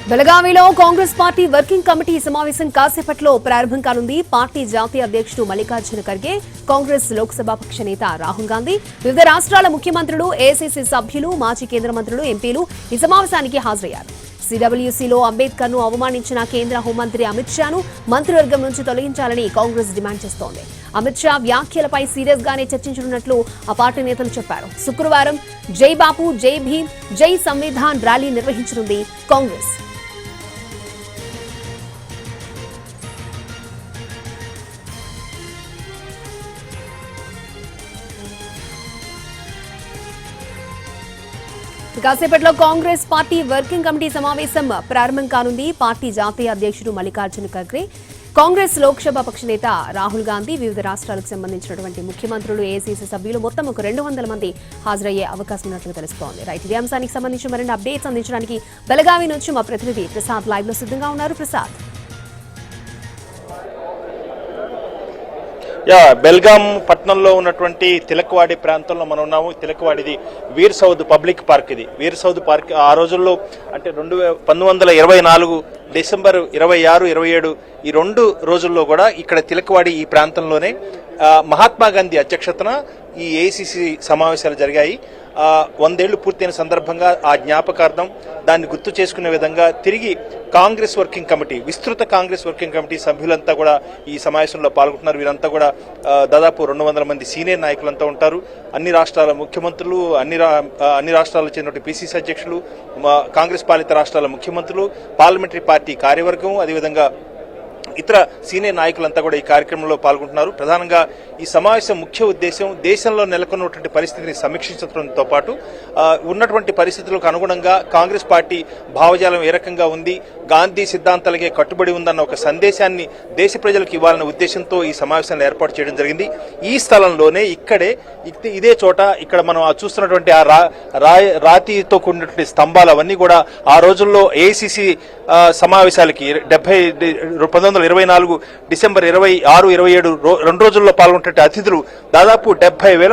బెళగావిలో Congress party working committee సమావేశం కాసేపట్లో ప్రారంభం కానుంది. పార్టీ జాతీయ అధ్యక్షుడు మల్లికార్జున ఖర్గే, కాంగ్రెస్ లోక్సభ పక్ష నేత రాహుల్ గాంధీ, వివిధ రాష్ట్రాల ముఖ్యమంత్రులు, ఏఐసీసీ సభ్యులు, మాజీ కేంద్ర మంత్రులు, ఎంపీలు ఈ సమావేశానికి హాజరయ్యారు. సిడబ్ల్యూసీలో అంబేద్కర్ ను అవమానించిన కేంద్ర హోంమంత్రి అమిత్ షాను మంత్రివర్గం నుంచి తొలగించాలని కాంగ్రెస్ డిమాండ్ చేస్తోంది. అమిత్ షా వ్యాఖ్యలపై సీరియస్ గానే చర్చించనున్నట్లు ఆ పార్టీ నేతలు చెప్పారు. శుక్రవారం జై బాపు, జై భీమ్, జై సంవిధాన్ ర్యాలీ నిర్వహించనుంది కాంగ్రెస్. కాసేపట్లో కాంగ్రెస్ పార్టీ వర్కింగ్ కమిటీ సమావేశం ప్రారంభం కానుంది. పార్టీ జాతీయ అధ్యక్షుడు మల్లికార్జున ఖర్గే, కాంగ్రెస్ లోక్సభ పక్ష నేత రాహుల్ గాంధీ, వివిధ రాష్ట్రాలకు సంబంధించినటువంటి ముఖ్యమంత్రులు, ఏఐసీసీ సభ్యులు మొత్తం ఒక 200 మంది హాజరయ్యే అవకాశం ఉన్నట్లు తెలుస్తోంది. రైట్, ఇదే అంశానికి సంబంధించి మరిన్ని అప్డేట్స్ అందించడానికి బెళగావి నుంచి మా ప్రతినిధి ప్రసాద్ లైవ్ లో సిద్ధంగా ఉన్నారు. ప్రసాద్, బెల్గాం పట్టణంలో ఉన్నటువంటి తిలకవాడి ప్రాంతంలో మనం ఉన్నాము. తిలకవాడిది వీర్ సౌద్ పబ్లిక్ పార్క్. ఇది వీర్ సౌద్ పార్క్ ఆ రోజుల్లో అంటే 1924 డిసెంబర్ 26, 27 ఈ 2 రోజుల్లో కూడా ఇక్కడ తిలకవాడి ఈ ప్రాంతంలోనే మహాత్మా గాంధీ అధ్యక్షతన ఈ ఏఐసీసీ సమావేశాలు జరిగాయి. 100 ఏళ్లు పూర్తయిన సందర్భంగా ఆ జ్ఞాపకార్థం దాన్ని గుర్తు చేసుకునే విధంగా తిరిగి కాంగ్రెస్ వర్కింగ్ కమిటీ, విస్తృత కాంగ్రెస్ వర్కింగ్ కమిటీ సభ్యులంతా కూడా ఈ సమావేశంలో పాల్గొంటున్నారు. వీరంతా కూడా దాదాపు 200 మంది సీనియర్ నాయకులంతా ఉంటారు. అన్ని రాష్ట్రాల ముఖ్యమంత్రులు, అన్ని రాష్ట్రాలకు చెందిన పిసిసి అధ్యక్షులు, కాంగ్రెస్ పాలిత రాష్ట్రాల ముఖ్యమంత్రులు, పార్లమెంటరీ పార్టీ కార్యవర్గం, అదేవిధంగా ఇతర సీనియర్ నాయకులంతా కూడా ఈ కార్యక్రమంలో పాల్గొంటున్నారు. ప్రధానంగా ఈ సమావేశం ముఖ్య ఉద్దేశం దేశంలో నెలకొన్నటువంటి పరిస్థితిని సమీక్షించడంతో పాటు ఉన్నటువంటి పరిస్థితులకు అనుగుణంగా కాంగ్రెస్ పార్టీ భావజాలం ఏ రకంగా ఉంది, గాంధీ సిద్ధాంతాలకే కట్టుబడి ఉందన్న ఒక సందేశాన్ని దేశ ప్రజలకు ఇవ్వాలనే ఉద్దేశంతో ఈ సమావేశాన్ని ఏర్పాటు చేయడం జరిగింది. ఈ స్థలంలోనే ఇదే చోట ఇక్కడ మనం చూస్తున్నటువంటి ఆ రాతితో కూడినటువంటి స్తంభాలు అవన్నీ కూడా ఆ రోజుల్లో ఏఐసీసీ సమావేశాలకి 1924 డిసెంబర్ 26, 27 2 రోజుల్లో పాల్గొంటే అతిథులు దాదాపు 70,000